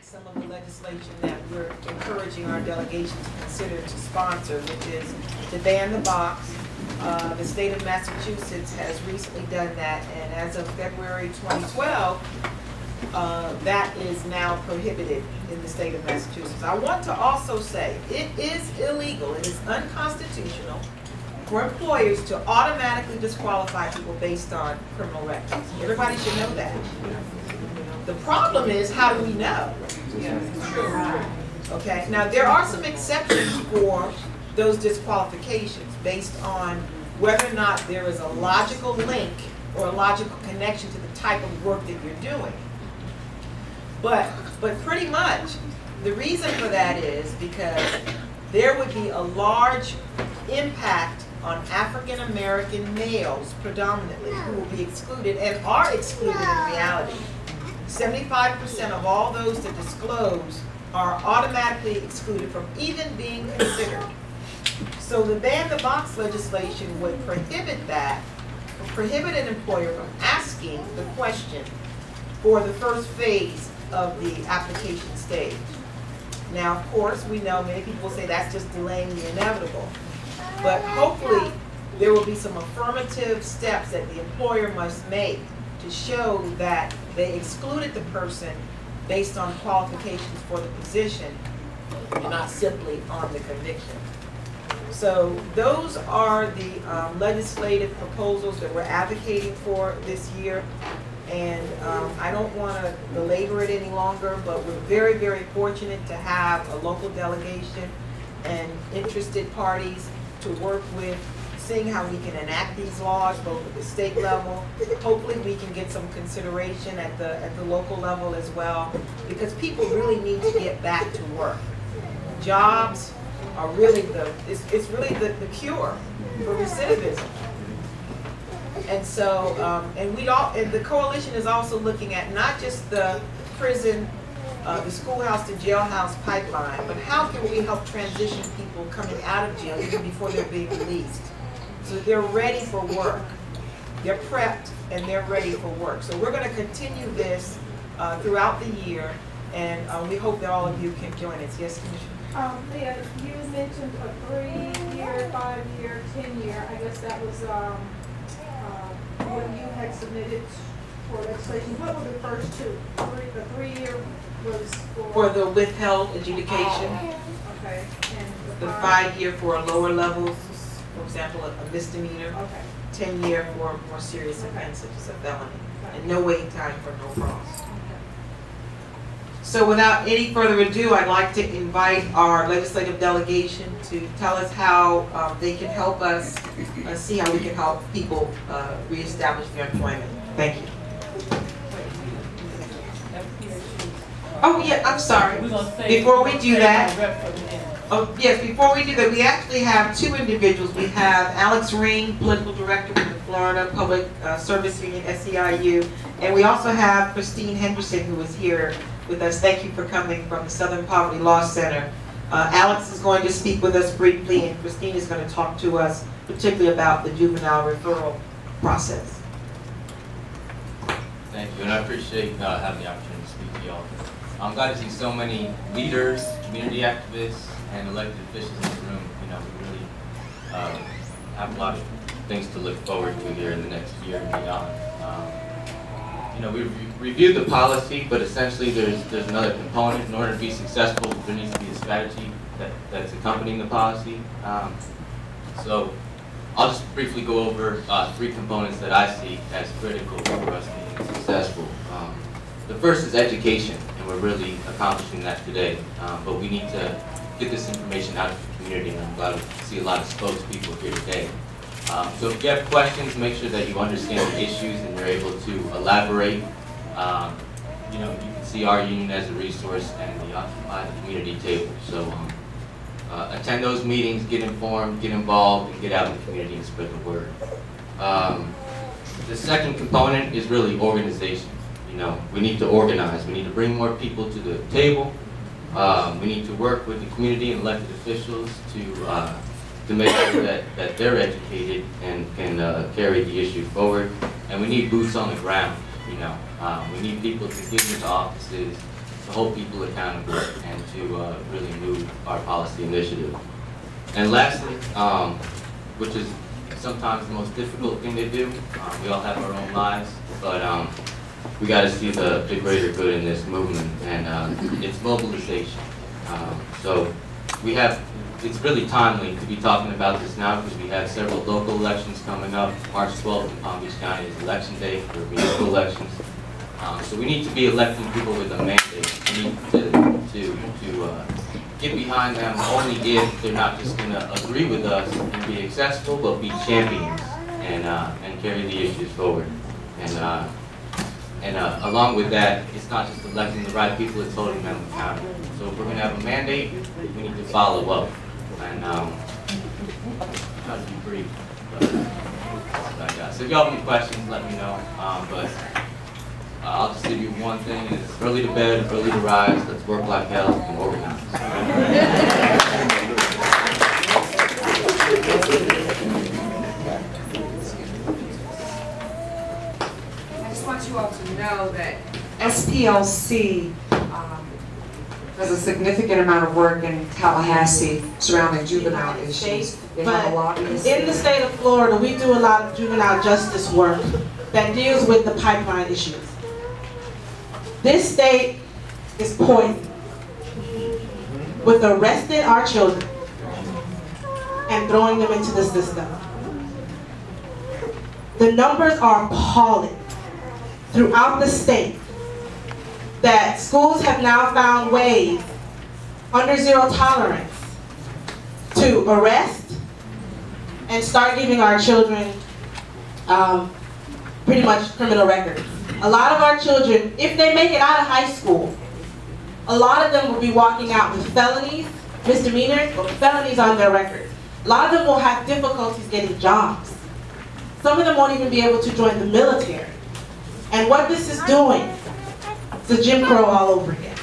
some of the legislation that we're encouraging our delegation to consider to sponsor, which is to ban the box. The state of Massachusetts has recently done that, and as of February 2012, that is now prohibited in the state of Massachusetts. I want to also say it is illegal, it is unconstitutional for employers to automatically disqualify people based on criminal records. Everybody should know that. The problem is, how do we know? Okay, now there are some exceptions for those disqualifications based on whether or not there is a logical link or a logical connection to the type of work that you're doing. But pretty much, the reason for that is because there would be a large impact on African American males predominantly who will be excluded and are excluded in reality. 75% of all those that disclose are automatically excluded from even being considered. So the ban the box legislation would prohibit that, prohibit an employer from asking the question for the first phase of the application stage. Now, of course, we know many people say that's just delaying the inevitable, but hopefully there will be some affirmative steps that the employer must make to show that they excluded the person based on qualifications for the position and not simply on the conviction. So those are the legislative proposals that we're advocating for this year. And I don't want to belabor it any longer, but we're very, very fortunate to have a local delegation and interested parties to work with, seeing how we can enact these laws both at the state level. Hopefully we can get some consideration at the local level as well, because people really need to get back to work. Jobs are really it's really the cure for recidivism. And so, and the coalition is also looking at not just the prison, the schoolhouse to jailhouse pipeline, but how can we help transition people coming out of jail even before they're being released, so that they're ready for work. They're prepped and they're ready for work. So we're going to continue this throughout the year, and we hope that all of you can join us. Yes, Commissioner? Leah, you mentioned a 3-year, 5-year, 10-year. I guess that was what you had submitted for legislation. What were the first two? The 3-year was for the withheld adjudication. Okay. And the 5-year for lower levels, for example, a misdemeanor. Okay. 10-year for more serious offense such as a felony, and no waiting time for no cross. So without any further ado, I'd like to invite our legislative delegation to tell us how they can help us see how we can help people reestablish their employment. Thank you. Oh yeah, I'm sorry. Before we do that, oh yes, before we do that, we actually have two individuals. We have Alex Ring, Political Director for the Florida Public Service Union, SEIU, and we also have Christine Henderson, who is here with us. Thank you for coming from the Southern Poverty Law Center. Alex is going to speak with us briefly, and Christine is going to talk to us particularly about the juvenile referral process. Thank you, and I appreciate having the opportunity to speak to y'all. I'm glad to see so many leaders, community activists, and elected officials in the room. You know, we really have a lot of things to look forward to here in the next year and beyond. You know, we've reviewed the policy, but essentially there's another component. In order to be successful, there needs to be a strategy that's accompanying the policy. So I'll just briefly go over 3 components that I see as critical for us being successful. The first is education, and we're really accomplishing that today. But we need to get this information out to the community, and I'm glad to see a lot of spokespeople here today. So if you have questions, make sure that you understand the issues and you're able to elaborate. You know, you can see our union as a resource and the Occupy the Community table. So attend those meetings, get informed, get involved, and get out in the community and spread the word. The second component is really organization. You know, we need to organize. We need to bring more people to the table. We need to work with the community and elected officials to make sure that they're educated and can carry the issue forward. And we need boots on the ground, you know. We need people to get into offices, hold people accountable and to really move our policy initiative. And lastly, which is sometimes the most difficult thing to do, we all have our own lives, but we got to see the greater good in this movement, and it's mobilization. So we have, it's really timely to be talking about this now because we have several local elections coming up. March 12th in Palm Beach County is election day for municipal elections. So we need to be electing people with a mandate. We need to get behind them only if they're not just going to agree with us and be accessible, but be champions and carry the issues forward. And along with that, it's not just electing the right people, it's holding them accountable. So if we're going to have a mandate, we need to follow up. And try to be brief. But, so if y'all have any questions, let me know. But I'll just give you one thing, and it's early to bed, early to rise, let's work like hell and organize. I just want you all to know that SPLC does a significant amount of work in Tallahassee surrounding juvenile issues. They have a lobbyist. In the state of Florida, we do a lot of juvenile justice work that deals with the pipeline issues. This state is poisoned with arresting our children and throwing them into the system. The numbers are appalling throughout the state that schools have now found ways under zero tolerance to arrest and start giving our children pretty much criminal records. A lot of our children, if they make it out of high school, a lot of them will be walking out with felonies, misdemeanors, or felonies on their record. A lot of them will have difficulties getting jobs. Some of them won't even be able to join the military. And what this is doing, it's a Jim Crow all over again.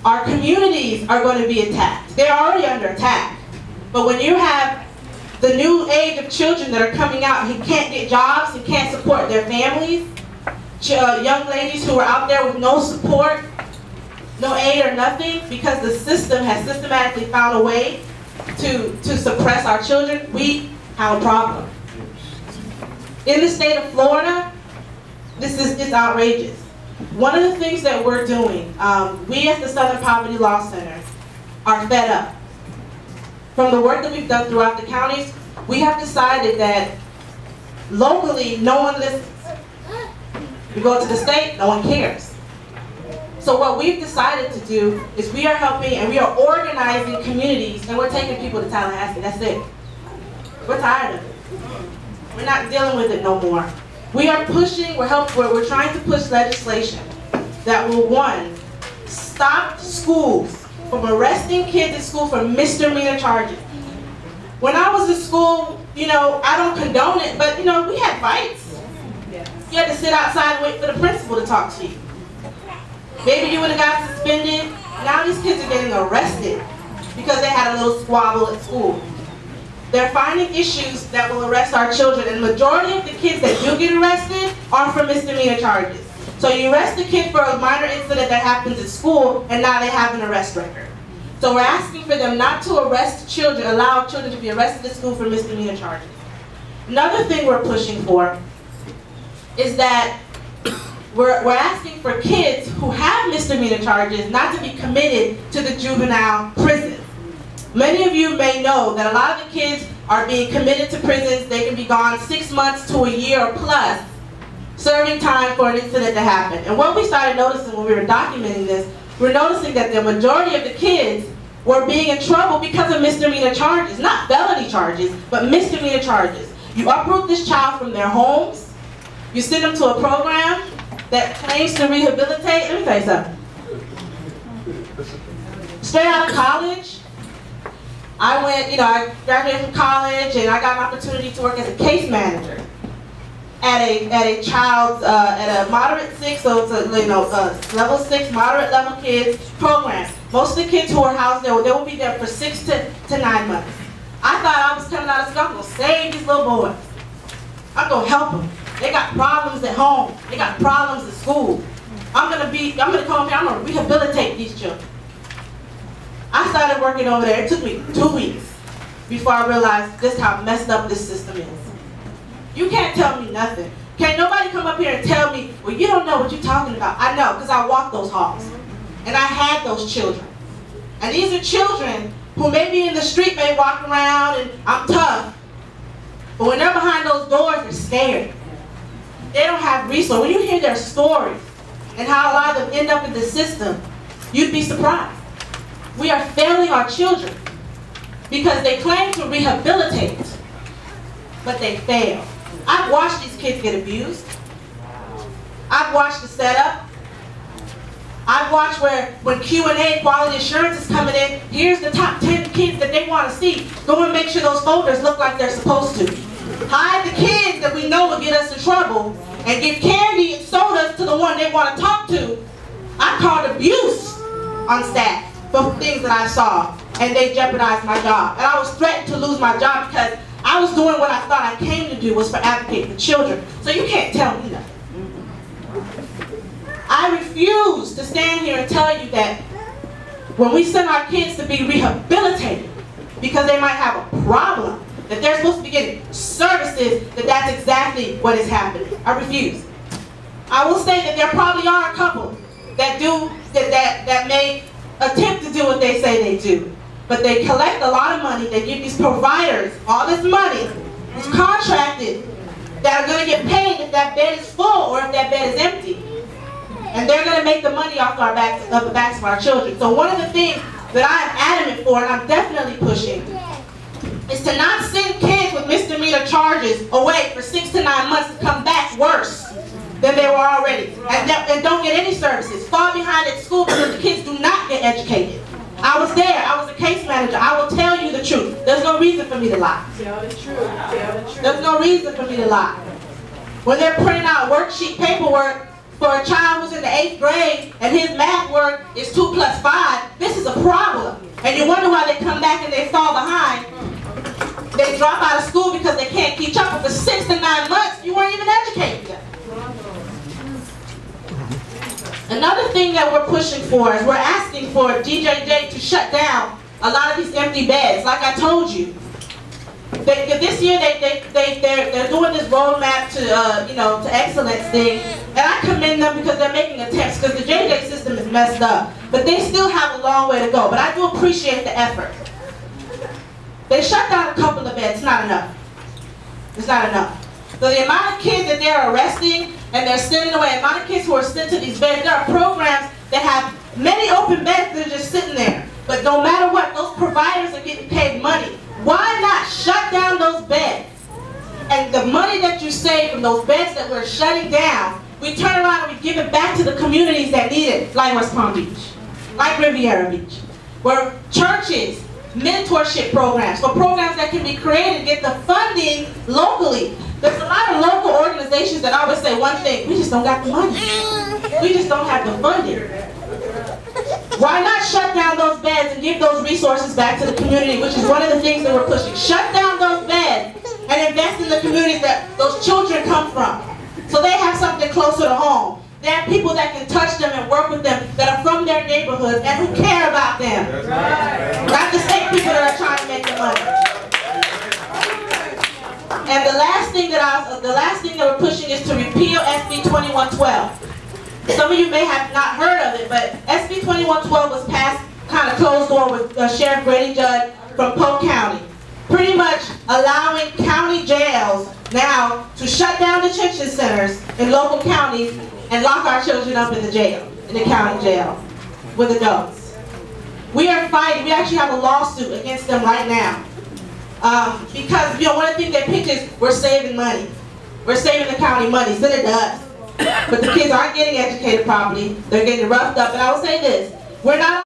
Our communities are going to be attacked. They're already under attack. But when you have the new age of children that are coming out who can't get jobs, who can't support their families, young ladies who are out there with no support, no aid or nothing, because the system has systematically found a way to suppress our children, we have a problem. In the state of Florida, it's outrageous. One of the things that we're doing, we as the Southern Poverty Law Center are fed up. From the work that we've done throughout the counties, we have decided that locally, no one listens. We go to the state, no one cares. So what we've decided to do is we are helping and we are organizing communities and we're taking people to Tallahassee, that's it. We're tired of it. We're not dealing with it no more. We are pushing, we're trying to push legislation that will, one, stop schools from arresting kids in school for misdemeanor charges. When I was in school, you know, I don't condone it, but you know, we had fights. You had to sit outside and wait for the principal to talk to you. Maybe you would have got suspended. Now these kids are getting arrested because they had a little squabble at school. They're finding issues that will arrest our children, and the majority of the kids that do get arrested are for misdemeanor charges. So you arrest a kid for a minor incident that happens at school, and now they have an arrest record. So we're asking for them not to arrest children, allow children to be arrested at school for misdemeanor charges. Another thing we're pushing for is that we're asking for kids who have misdemeanor charges not to be committed to the juvenile prison. Many of you may know that a lot of the kids are being committed to prisons. They can be gone 6 months to a year or plus, serving time for an incident that happened. And what we started noticing when we were documenting this, we're noticing that the majority of the kids were being in trouble because of misdemeanor charges. Not felony charges, but misdemeanor charges. You uproot this child from their homes. You send them to a program that claims to rehabilitate. Let me tell you something. Straight out of college, I graduated from college and I got an opportunity to work as a case manager at a child's, at a moderate 6, so it's a level 6, moderate level kids program. Most of the kids who are housed there, they will be there for 6 to 9 months. I thought I was coming out of school, I'm going to save these little boys. I'm going to help them. They got problems at home. They got problems at school. I'm gonna come here, I'm gonna rehabilitate these children. I started working over there. It took me 2 weeks before I realized just how messed up this system is. You can't tell me nothing. Can't nobody come up here and tell me, well, you don't know what you're talking about. I know, because I walked those halls. And I had those children. And these are children who may be in the street, may walk around, and I'm tough. But when they're behind those doors, they're scared. They don't have resources. When you hear their stories and how a lot of them end up in the system, you'd be surprised. We are failing our children because they claim to rehabilitate, but they fail. I've watched these kids get abused. I've watched the setup. I've watched where when Q&A, quality assurance is coming in, here's the top 10 kids that they want to see. Go and make sure those folders look like they're supposed to. Hide the kids that we know will get us in trouble and give candy and sodas to the one they want to talk to. I called abuse on staff for things that I saw, and they jeopardized my job. And I was threatened to lose my job because I was doing what I thought I came to do, was for advocate for children. So you can't tell me nothing. I refuse to stand here and tell you that when we send our kids to be rehabilitated because they might have a problem, that they're supposed to be getting services, that's exactly what is happening. I refuse. I will say that there probably are a couple that that may attempt to do what they say they do. But they collect a lot of money, they give these providers all this money, who's contracted, that are going to get paid if that bed is full or if that bed is empty. And they're going to make the money off the backs of our children. So one of the things that I'm adamant for, and I'm definitely pushing, is to not send kids with misdemeanor charges away for 6 to 9 months to come back worse than they were already. And don't get any services. Fall behind at school because the kids do not get educated. I was there. I was a case manager. I will tell you the truth. There's no reason for me to lie. Tell the truth. Tell the truth. There's no reason for me to lie. When they're printing out worksheet paperwork for a child who's in the 8th grade and his math work is 2 plus 5, this is a problem. And you wonder why they come back and they fall behind. They drop out of school because they can't keep up. But for 6 to 9 months, you weren't even educated yet. Another thing that we're pushing for is we're asking for DJJ to shut down a lot of these empty beds. Like I told you, this year they're doing this roadmap to to excellence thing, and I commend them because they're making attempts, because the JJ system is messed up. But they still have a long way to go. But I do appreciate the effort. They shut down a couple of beds. It's not enough. It's not enough. So the amount of kids that they're arresting and they're sending away, the amount of kids who are sent to these beds, there are programs that have many open beds that are just sitting there. But no matter what, those providers are getting paid money. Why not shut down those beds? And the money that you save from those beds that we're shutting down, we turn around and we give it back to the communities that need it, like West Palm Beach, like Riviera Beach, where churches, mentorship programs, for programs that can be created, get the funding locally. There's a lot of local organizations that always say one thing: we just don't got the money. We just don't have the funding. Why not shut down those beds and give those resources back to the community, which is one of the things that we're pushing. Shut down those beds and invest in the communities that those children come from, so they have something closer to home. They have people that can touch them and work with them that are from their neighborhoods and who care about them. Not the same people that are trying to make the money. And the last thing that we're pushing is to repeal SB 2112. Some of you may have not heard of it, but SB 2112 was passed kind of closed door with Sheriff Grady Judd from Polk County, pretty much allowing county jails now to shut down detention centers in local counties and lock our children up in the jail, in the county jail, with adults. We are fighting. We actually have a lawsuit against them right now. Because one of the things they pitch is we're saving money. We're saving the county money. Send it to us. But the kids aren't getting educated properly. They're getting roughed up. And I will say this: we're not